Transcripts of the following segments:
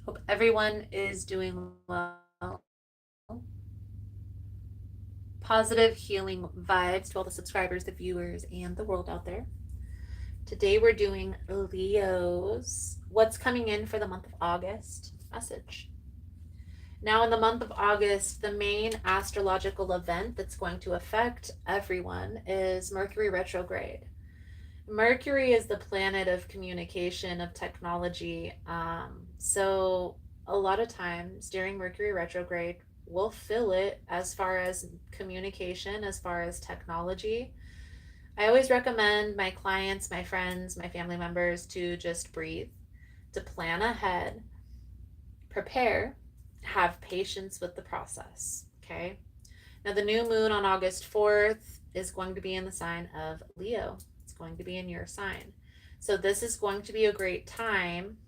Hope everyone is doing well. Positive healing vibes to all the subscribers, the viewers, and the world out there. Today we're doing Leo's what's coming in for the month of August message. Now, in the month of August, the main astrological event that's going to affect everyone is Mercury retrograde. Mercury is the planet of communication, of technology. So, a lot of times during Mercury retrograde, we'll feel it as far as communication, as far as technology. I always recommend my clients, my friends, my family members to just breathe, to plan ahead, prepare, have patience with the process. Okay. Now, the new moon on August 4th is going to be in the sign of Leo. It's going to be in your sign. So, this is going to be a great time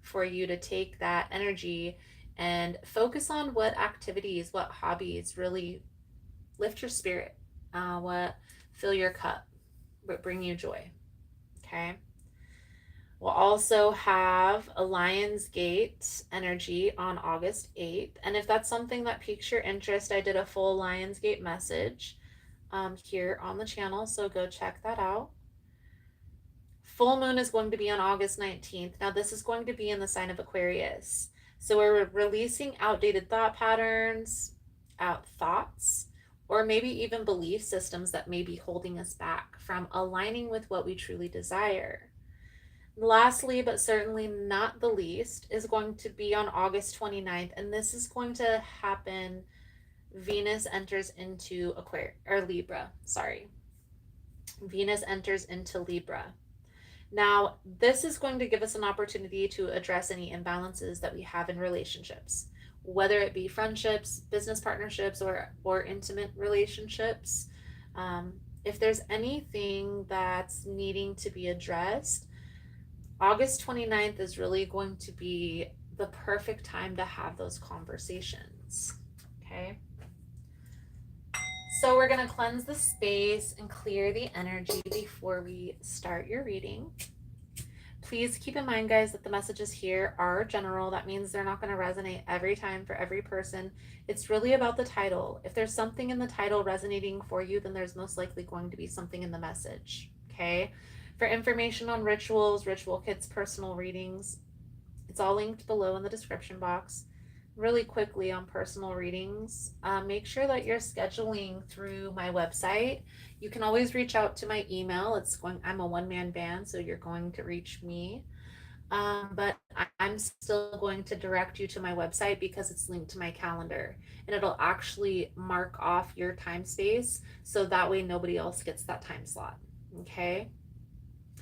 for you to take that energy and focus on what activities, what hobbies really lift your spirit, what fill your cup, what bring you joy. Okay. We'll also have a Lionsgate energy on August 8th. And if that's something that piques your interest, I did a full Lionsgate message here on the channel, so go check that out. Full moon is going to be on August 19th. Now, this is going to be in the sign of Aquarius. So we're releasing outdated thought patterns, out thoughts, or maybe even belief systems that may be holding us back from aligning with what we truly desire. Lastly, but certainly not the least, is going to be on August 29th, and this is going to happen. Venus enters into Aquarius or Libra. Sorry. Venus enters into Libra. Now, this is going to give us an opportunity to address any imbalances that we have in relationships, whether it be friendships, business partnerships, or intimate relationships. If there's anything that's needing to be addressed, August 29th is really going to be the perfect time to have those conversations. Okay. So we're going to cleanse the space and clear the energy before we start your reading. Please keep in mind, guys, that the messages here are general. That means they're not going to resonate every time for every person. It's really about the title. If there's something in the title resonating for you, then there's most likely going to be something in the message. Okay. For information on rituals, ritual kits, personal readings, it's all linked below in the description box. Really quickly on personal readings, make sure that you're scheduling through my website. You can always reach out to my email. I'm a one-man band, so you're going to reach me. But I'm still going to direct you to my website because it's linked to my calendar, and it'll actually mark off your time space so that way nobody else gets that time slot. Okay.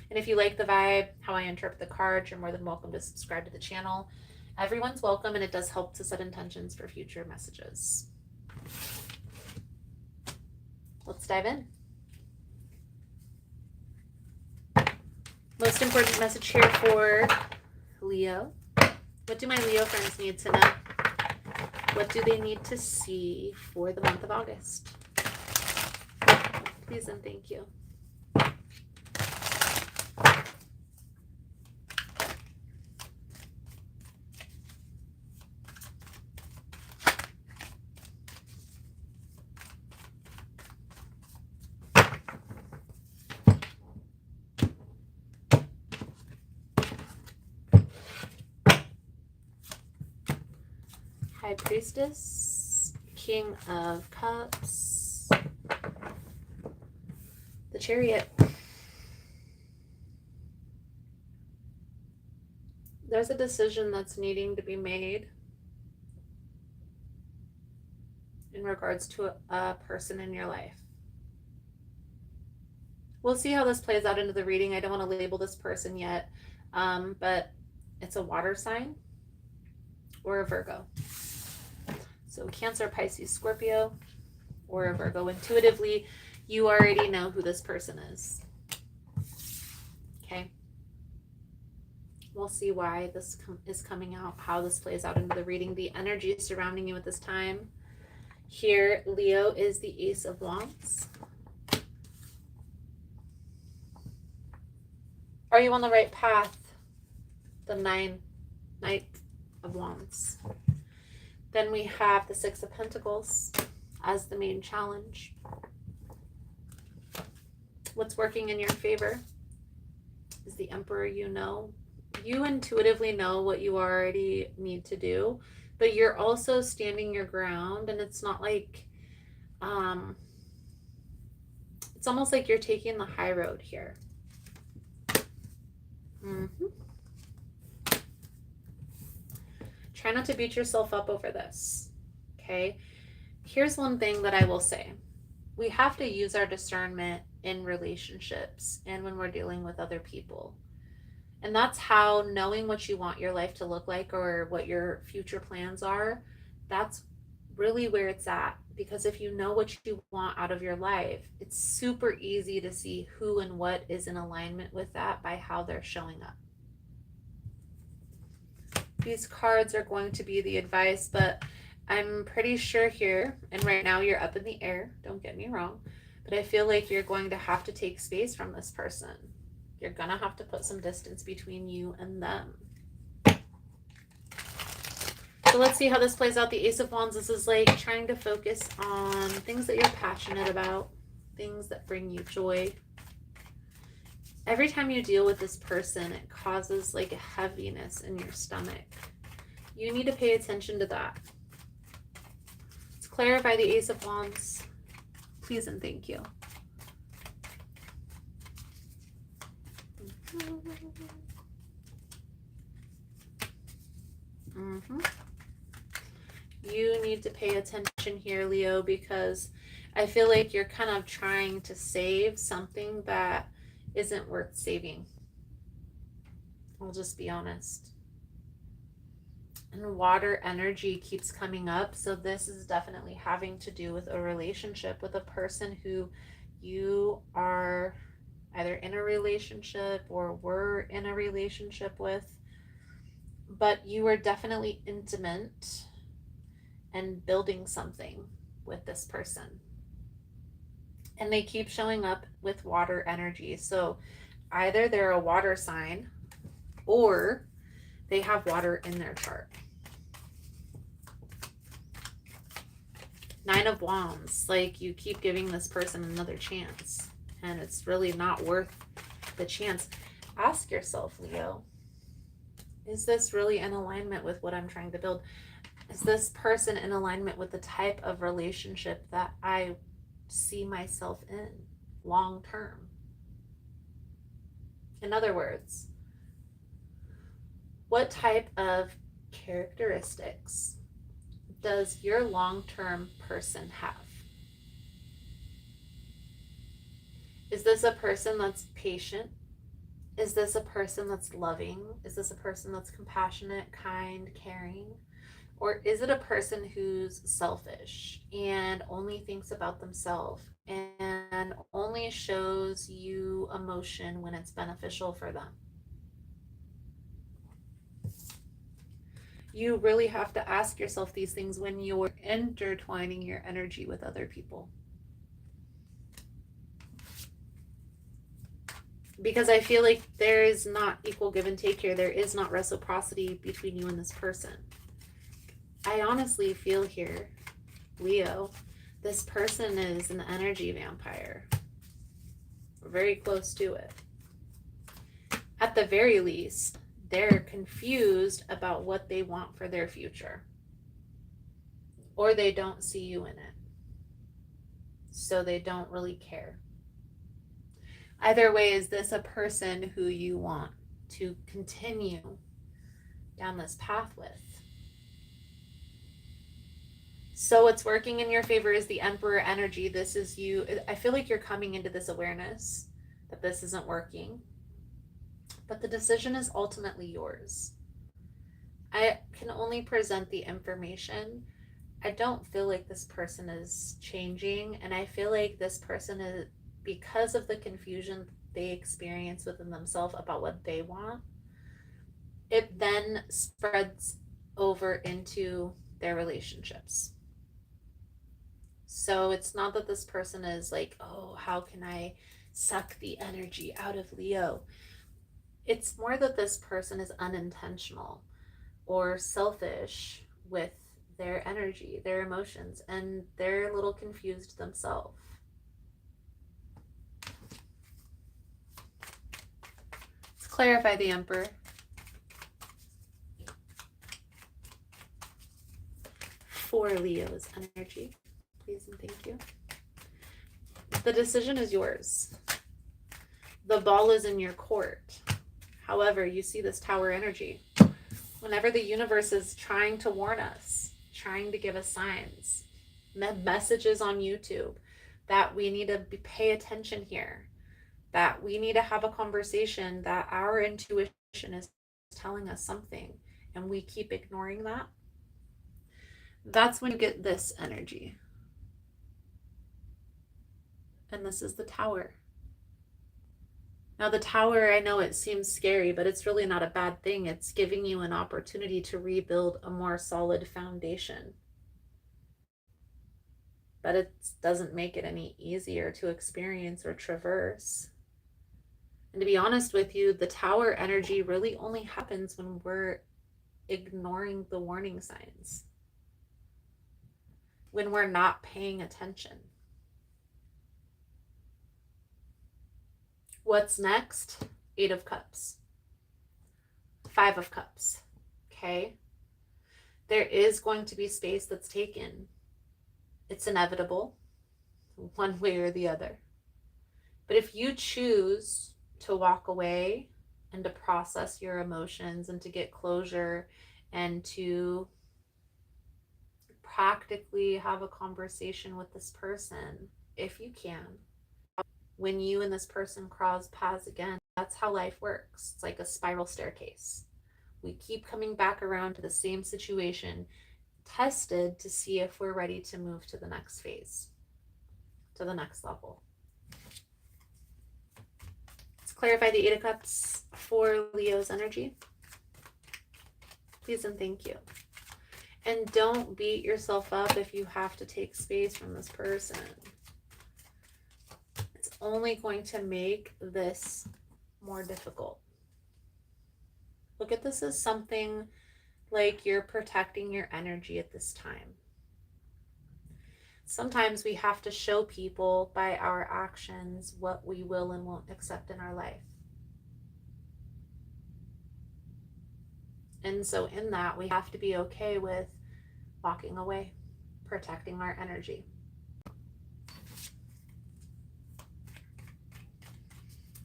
And if you like the vibe, how I interpret the cards, you're more than welcome to subscribe to the channel. Everyone's welcome, and it does help to set intentions for future messages. Let's dive in. Most important message here for Leo. What do my Leo friends need to know? What do they need to see for the month of August? Please and thank you. High Priestess, King of Cups, the Chariot. There's a decision that's needing to be made in regards to a person in your life. We'll see how this plays out into the reading. I don't want to label this person yet, but it's a water sign or a Virgo. So Cancer, Pisces, Scorpio, or a Virgo. Intuitively, you already know who this person is. Okay. We'll see why this is coming out, how this plays out into the reading, the energy surrounding you at this time. Here, Leo is the Ace of Wands. Are you on the right path? The Knight of Wands. Then we have the Six of Pentacles as the main challenge. What's working in your favor is the Emperor. You intuitively know what you already need to do, but you're also standing your ground, and it's not like it's almost like you're taking the high road here. Try not to beat yourself up over this, okay? Here's one thing that I will say. We have to use our discernment in relationships and when we're dealing with other people. And that's how knowing what you want your life to look like or what your future plans are, that's really where it's at. Because if you know what you want out of your life, it's super easy to see who and what is in alignment with that by how they're showing up. These cards are going to be the advice, but I'm pretty sure here, and right now you're up in the air, don't get me wrong, but I feel like you're going to have to take space from this person. You're going to have to put some distance between you and them. So let's see how this plays out. The Ace of Wands, this is like trying to focus on things that you're passionate about, things that bring you joy. Every time you deal with this person, it causes like a heaviness in your stomach. You need to pay attention to that. Let's clarify the Ace of Wands. Please and thank you. You need to pay attention here, Leo, because I feel like you're kind of trying to save something that isn't worth saving. I'll just be honest. And water energy keeps coming up, so this is definitely having to do with a relationship with a person who you are either in a relationship or were in a relationship with, but you are definitely intimate and building something with this person. And they keep showing up with water energy. So either they're a water sign or they have water in their chart. Nine of Wands, like you keep giving this person another chance and it's really not worth the chance. Ask yourself, Leo, is this really in alignment with what I'm trying to build? Is this person in alignment with the type of relationship that I see myself in long term? In other words, what type of characteristics does your long-term person have? Is this a person that's patient? Is this a person that's loving? Is this a person that's compassionate, kind, caring? Or is it a person who's selfish and only thinks about themselves and only shows you emotion when it's beneficial for them? You really have to ask yourself these things when you're intertwining your energy with other people. Because I feel like there is not equal give and take here. There is not reciprocity between you and this person. I honestly feel here, Leo, this person is an energy vampire. We're very close to it. At the very least, they're confused about what they want for their future. Or they don't see you in it. So they don't really care. Either way, is this a person who you want to continue down this path with? So what's working in your favor is the Emperor energy. This is you. I feel like you're coming into this awareness that this isn't working. But the decision is ultimately yours. I can only present the information. I don't feel like this person is changing. And I feel like this person is, because of the confusion they experience within themselves about what they want, it then spreads over into their relationships. So it's not that this person is like, oh, how can I suck the energy out of Leo? It's more that this person is unintentional. or selfish with their energy, their emotions, and they're a little confused themselves. Let's clarify the Emperor. For Leo's energy, please and thank you. The decision is yours. The ball is in your court. However, you see this Tower energy. Whenever the universe is trying to warn us, trying to give us signs, messages on YouTube that we need to pay attention here, that we need to have a conversation, that our intuition is telling us something, and we keep ignoring that, that's when you get this energy. And this is the Tower. Now, the Tower, I know it seems scary, but it's really not a bad thing. It's giving you an opportunity to rebuild a more solid foundation. But it doesn't make it any easier to experience or traverse. And to be honest with you, the Tower energy really only happens when we're ignoring the warning signs, when we're not paying attention. What's next? 8 of Cups. 5 of Cups. Okay? There is going to be space that's taken. It's inevitable, one way or the other. But if you choose to walk away and to process your emotions and to get closure and to practically have a conversation with this person, if you can, when you and this person cross paths again, that's how life works. It's like a spiral staircase. We keep coming back around to the same situation, tested to see if we're ready to move to the next phase, to the next level. Let's clarify the 8 of Cups for Leo's energy. Please and thank you. And don't beat yourself up if you have to take space from this person. It's only going to make this more difficult. Look at this as something like you're protecting your energy at this time. Sometimes we have to show people by our actions what we will and won't accept in our life. And so in that, we have to be okay with walking away, protecting our energy.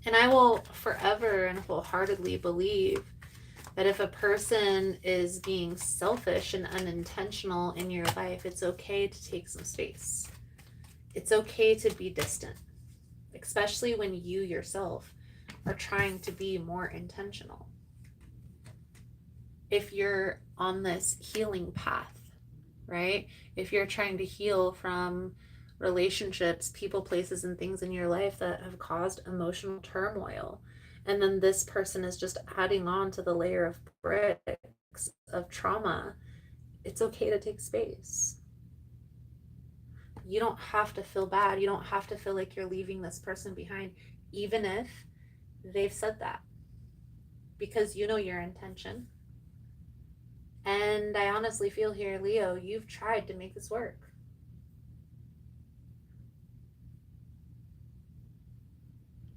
And I will forever and wholeheartedly believe that if a person is being selfish and unintentional in your life, it's okay to take some space. It's okay to be distant, especially when you yourself are trying to be more intentional. If you're on this healing path, right? If you're trying to heal from relationships, people, places, and things in your life that have caused emotional turmoil, and then this person is just adding on to the layer of bricks of trauma, it's okay to take space. You don't have to feel bad. You don't have to feel like you're leaving this person behind, even if they've said that, because you know your intention. And I honestly feel here, Leo, you've tried to make this work.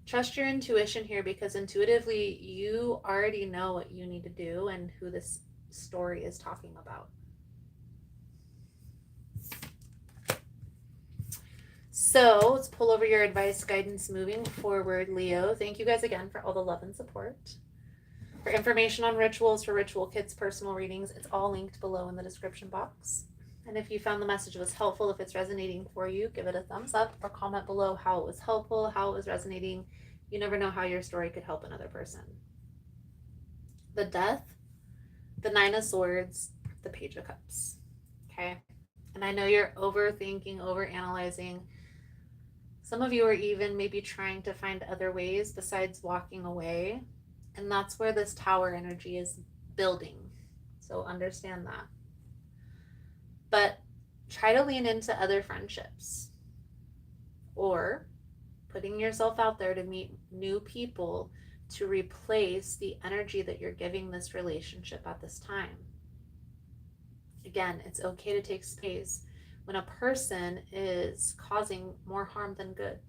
Trust your intuition here, because intuitively you already know what you need to do and who this story is talking about. So let's pull over your advice, guidance moving forward, Leo. Thank you guys again for all the love and support. For information on rituals, for ritual kits, personal readings, it's all linked below in the description box. And if you found the message was helpful, if it's resonating for you, give it a thumbs up or comment below how it was helpful, how it was resonating. You never know how your story could help another person. The Death, the 9 of Swords, the Page of Cups. Okay? And I know you're overthinking, overanalyzing. Some of you are even maybe trying to find other ways besides walking away. And that's where this Tower energy is building. So understand that. But try to lean into other friendships, or putting yourself out there to meet new people to replace the energy that you're giving this relationship at this time. Again, it's okay to take space when a person is causing more harm than good.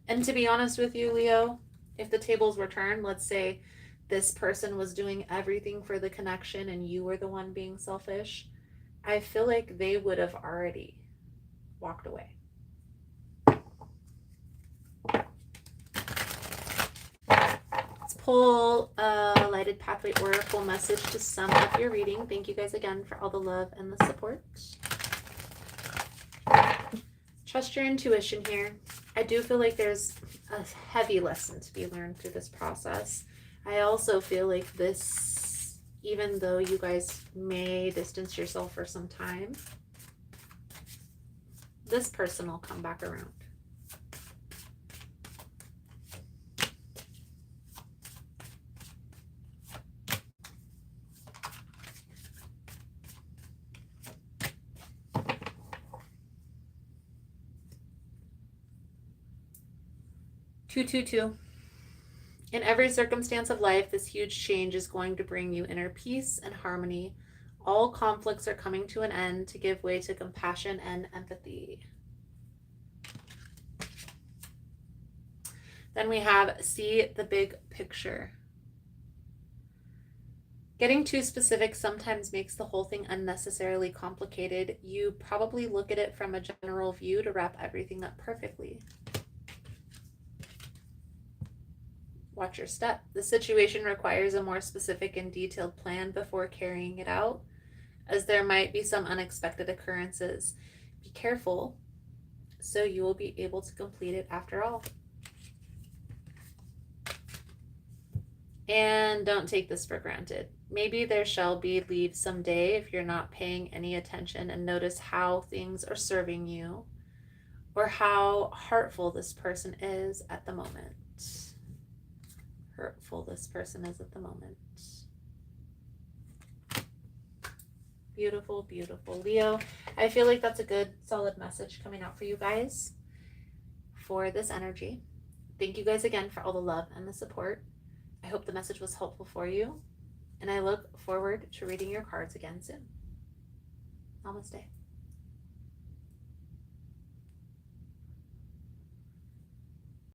And to be honest with you, Leo, if the tables were turned, let's say this person was doing everything for the connection and you were the one being selfish, I feel like they would have already walked away. Let's pull a Lighted Pathway Oracle message to sum up your reading. Thank you guys again for all the love and the support. Trust your intuition here. I do feel like there's a heavy lesson to be learned through this process. I also feel like this, even though you guys may distance yourself for some time, this person will come back around. Two. In every circumstance of life, this huge change is going to bring you inner peace and harmony. All conflicts are coming to an end to give way to compassion and empathy. Then we have see the big picture. Getting too specific sometimes makes the whole thing unnecessarily complicated. You probably look at it from a general view to wrap everything up perfectly. Watch your step. The situation requires a more specific and detailed plan before carrying it out, as there might be some unexpected occurrences. Be careful so you will be able to complete it after all. And don't take this for granted. Maybe there shall be leave someday if you're not paying any attention, and notice how things are serving you or how hurtful this person is at the moment. Beautiful, beautiful. Leo, I feel like that's a good, solid message coming out for you guys for this energy. Thank you guys again for all the love and the support. I hope the message was helpful for you, and I look forward to reading your cards again soon. Namaste.